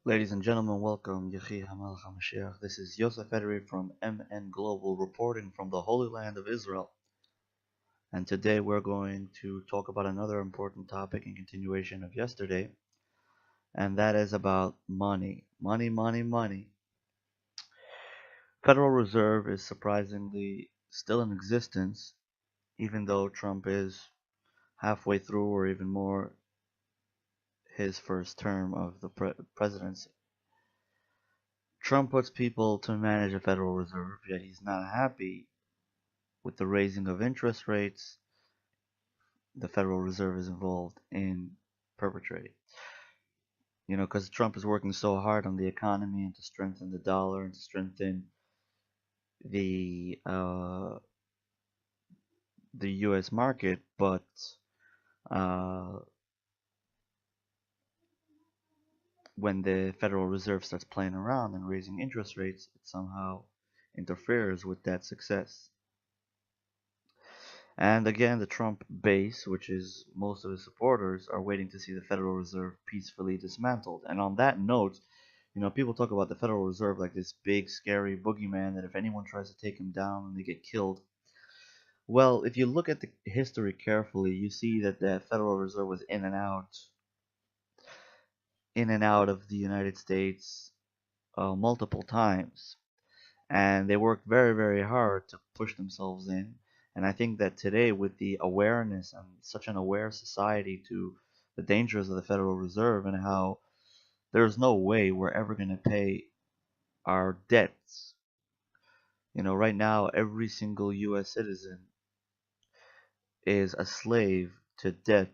Ladies and gentlemen, welcome. Yechi Hamelech HaMashiach. This is Yosef Edery from MN Global reporting from the Holy Land of Israel. And today we're going to talk about another important topic in continuation of yesterday, and that is about money. Money, money, money. Federal Reserve is surprisingly still in existence, even though Trump is halfway through or even more his first term of the presidency. Trump puts people to manage a Federal Reserve, yet he's not happy with the raising of interest rates the Federal Reserve is involved in perpetrating. Because Trump is working so hard on the economy and to strengthen the dollar and to strengthen the uh, the U.S. market, but uh, when the Federal Reserve starts playing around and raising interest rates, it somehow interferes with that success. And again, the Trump base, which is most of his supporters, are waiting to see the Federal Reserve peacefully dismantled. And on that note, people talk about the Federal Reserve like this big, scary boogeyman that if anyone tries to take him down, they get killed. Well, if you look at the history carefully, you see that the Federal Reserve was in and out of the United States multiple times. And they worked very, very hard to push themselves in. And I think that today, with the awareness and such an aware society to the dangers of the Federal Reserve and how there's no way we're ever going to pay our debts. Right now, every single U.S. citizen is a slave to debt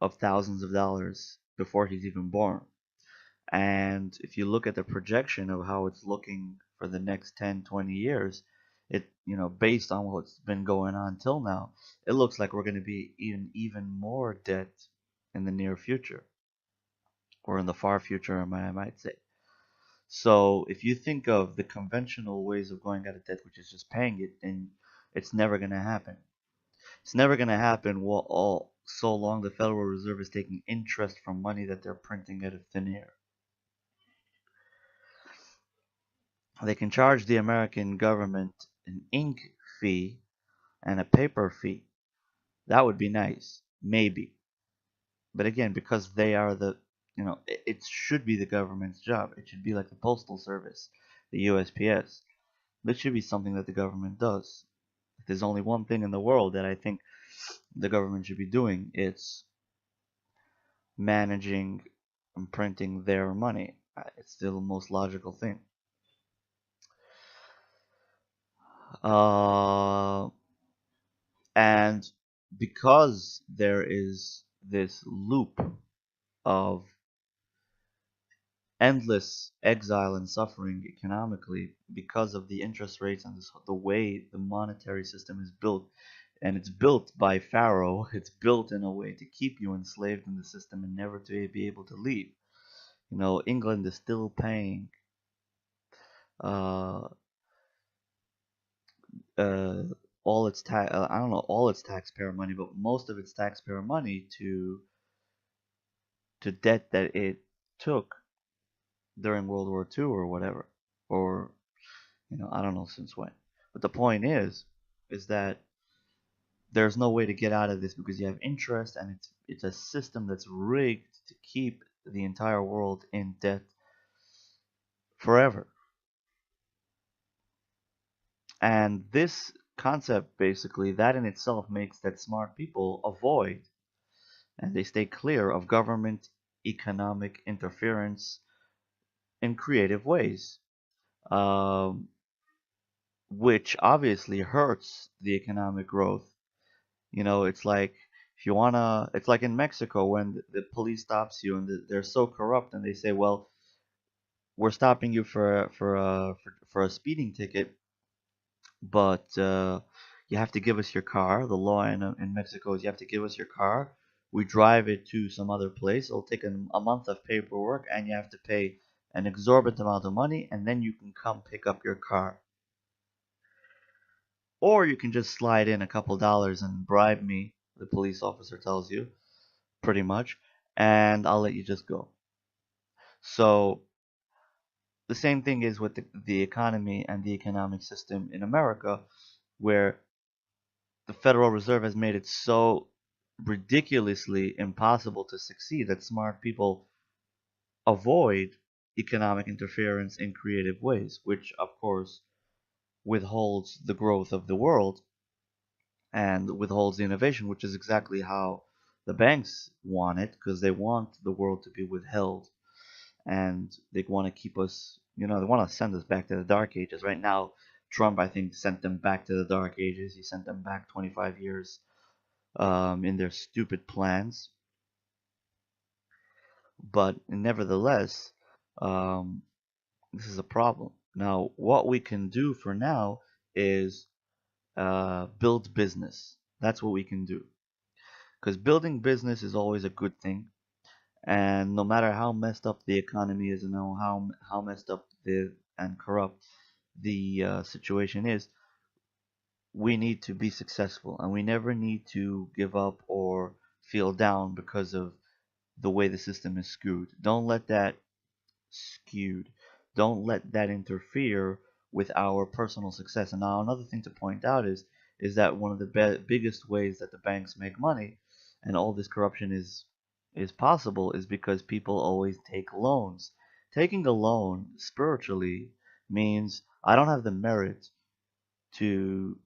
of thousands of dollars before he's even born. And if you look at the projection of how it's looking for the next 10, 20 years, based on what's been going on till now, it looks like we're going to be in even more debt in the near future, or in the far future, I might say. So if you think of the conventional ways of going out of debt, which is just paying it, then it's never going to happen. It's never going to happen so long the Federal Reserve is taking interest from money that they're printing out of thin air. They can charge the American government an ink fee and a paper fee. That would be nice, maybe. But again, because they are it should be the government's job. It should be like the Postal Service, the USPS. This should be something that the government does. If there's only one thing in the world that I think the government should be doing, it's managing and printing their money. It's still the most logical thing. Uh, and because there is this loop of endless exile and suffering economically because of the interest rates and the way the monetary system is built, and it's built by Pharaoh. It's built in a way to keep you enslaved in the system and never to be able to leave. England is still paying uh, uh, I don't know all its taxpayer money, but most of its taxpayer money to debt that it took during World War II or whatever, or I don't know since when. But the point is that there's no way to get out of this because you have interest, and it's a system that's rigged to keep the entire world in debt forever. And this concept, basically, that in itself makes that smart people avoid and they stay clear of government economic interference in creative ways, um, which obviously hurts the economic growth. It's like if you wanna, it's like in Mexico when the police stops you and they're so corrupt and they say, well, we're stopping you for a speeding ticket, but you have to give us your car. The law in Mexico is you have to give us your car. We drive it to some other place. It'll take a month of paperwork, and you have to pay an exorbitant amount of money, and then you can come pick up your car. Or you can just slide in a couple dollars and bribe me, the police officer tells you, pretty much, and I'll let you just go. So the same thing is with the economy and the economic system in America, where the Federal Reserve has made it so ridiculously impossible to succeed that smart people avoid economic interference in creative ways, which of course withholds the growth of the world and withholds the innovation, which is exactly how the banks want it, because they want the world to be withheld and they want to keep us, they want to send us back to the dark ages. Right now, Trump, I think, sent them back to the dark ages. He sent them back 25 years in their stupid plans. But nevertheless, um, this is a problem. Now, what we can do for now is build business. That's what we can do. Because building business is always a good thing. And no matter how messed up the economy is and how messed up and corrupt the situation is, we need to be successful. And we never need to give up or feel down because of the way the system is skewed. Don't let that skewed. Don't let that interfere with our personal success. And now another thing to point out is that one of the biggest ways that the banks make money and all this corruption is possible is because people always take loans. Taking a loan spiritually means I don't have the merit to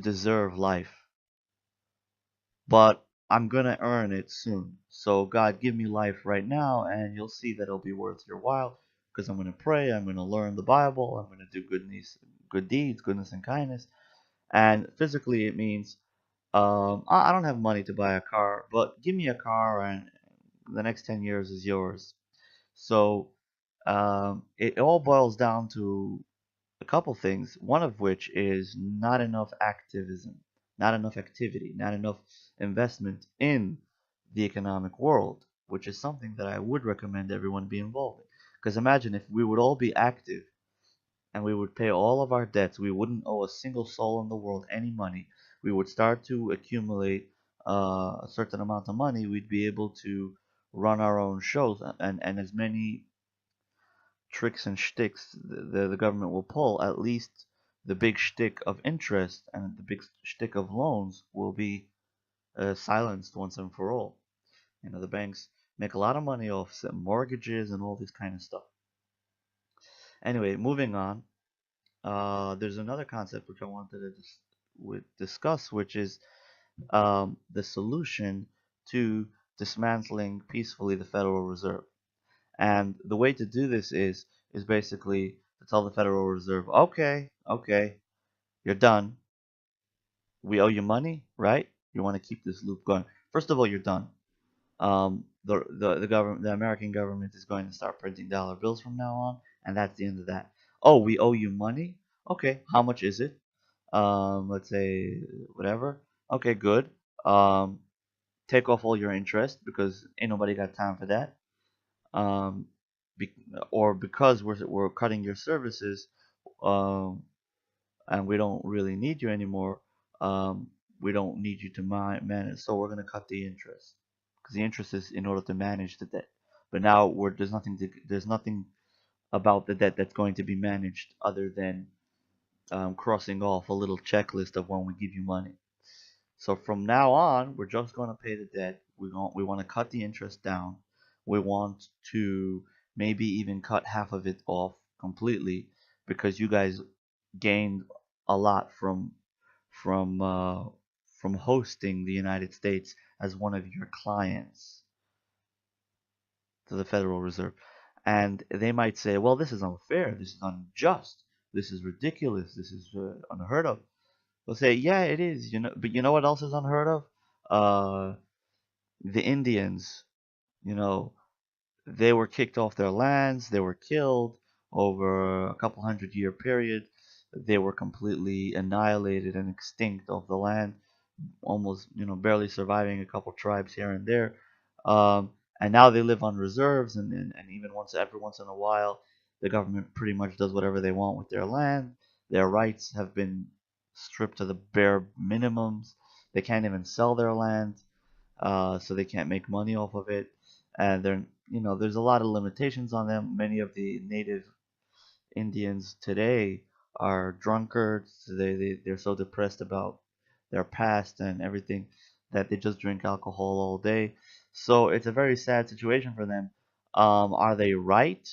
deserve life, but I'm gonna earn it soon. So God, give me life right now, and you'll see that it'll be worth your while. Because I'm gonna pray, I'm gonna learn the Bible, I'm gonna do good deeds, goodness and kindness. And physically, it means I don't have money to buy a car, but give me a car, and the next 10 years is yours. So it all boils down to a couple things, one of which is not enough activism, not enough activity, not enough investment in the economic world, which is something that I would recommend everyone be involved in. Because imagine if we would all be active and we would pay all of our debts, we wouldn't owe a single soul in the world any money. We would start to accumulate a certain amount of money. We'd be able to run our own shows, and as many tricks and shticks the government will pull, at least the big shtick of interest and the big shtick of loans will be silenced once and for all. The banks make a lot of money off mortgages and all this kind of stuff. Anyway, moving on. There's another concept which I wanted to discuss, which is the solution to dismantling peacefully the Federal Reserve. And the way to do this is basically to tell the Federal Reserve, okay, okay, you're done. We owe you money, right? You want to keep this loop going. First of all, you're done. The government, the American government, is going to start printing dollar bills from now on, and that's the end of that. Oh, we owe you money. Okay, how much is it? Let's say whatever. Okay, good. Um, take off all your interest because ain't nobody got time for that. um, be, or because we're cutting your services, um, and we don't really need you anymore. Um, we don't need you to manage, so we're going to cut the interest because the interest is in order to manage the debt. But now there's nothing about the debt that's going to be managed other than crossing off a little checklist of when we give you money. So from now on, we're just going to pay the debt. We want to cut the interest down. We want to maybe even cut half of it off completely because you guys gained a lot from uh, from hosting the United States as one of your clients to the Federal Reserve. And they might say, well, this is unfair. This is unjust. This is ridiculous. This is unheard of. They'll say, yeah, it is, but you know what else is unheard of? Uh, the Indians, you know, they were kicked off their lands, they were killed over a couple 100-year period. They were completely annihilated and extinct off the land, almost, barely surviving a couple tribes here and there. And now they live on reserves, and even every once in a while, the government pretty much does whatever they want with their land. Their rights have been stripped to the bare minimums. They can't even sell their land, so they can't make money off of it. And there's a lot of limitations on them. Many of the native Indians today are drunkards. They're so depressed about their past and everything that they just drink alcohol all day. So it's a very sad situation for them. Are they right?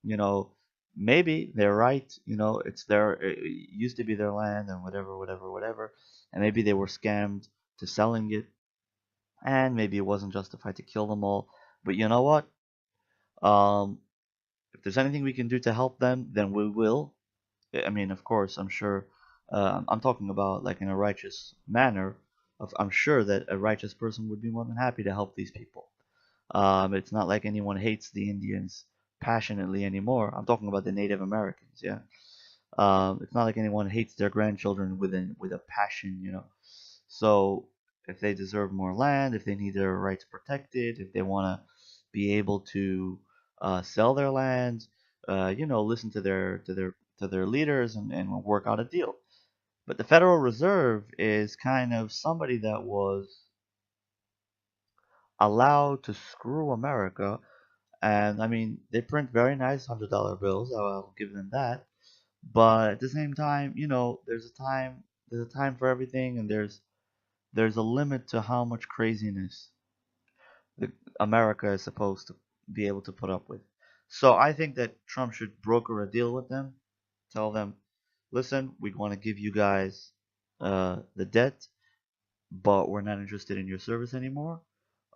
You know, maybe they're right. It used to be their land and whatever, whatever, whatever. And maybe they were scammed to selling it, and maybe it wasn't justified to kill them all. But you know what? Um, if there's anything we can do to help them, then we will. I mean, of course, I'm sure. I'm talking about like in a righteous manner. I'm sure that a righteous person would be more than happy to help these people. It's not like anyone hates the Indians passionately anymore. I'm talking about the Native Americans, yeah. It's not like anyone hates their grandchildren with a passion. So if they deserve more land, if they need their rights protected, if they want to be able to sell their land, listen to their leaders and work out a deal. But the Federal Reserve is kind of somebody that was allowed to screw America. And I mean, they print very nice $100 bills. I'll give them that. But at the same time, there's a time for everything, and there's a limit to how much craziness the America is supposed to be able to put up with. So I think that Trump should broker a deal with them, tell them, listen, we want to give you guys the debt, but we're not interested in your service anymore.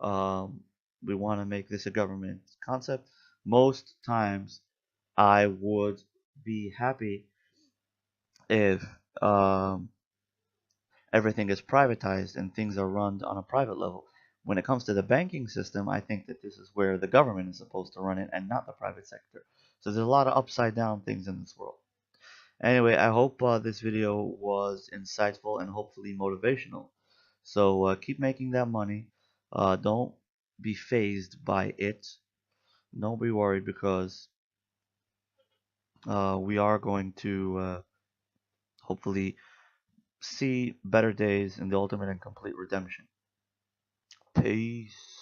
Um, we want to make this a government concept. Most times, I would be happy if um, everything is privatized and things are run on a private level. When it comes to the banking system, I think that this is where the government is supposed to run it and not the private sector. So there's a lot of upside down things in this world. Anyway, I hope this video was insightful and hopefully motivational. So keep making that money. Don't be phased by it. Don't be worried, because we are going to hopefully see better days in the ultimate and complete redemption. Peace.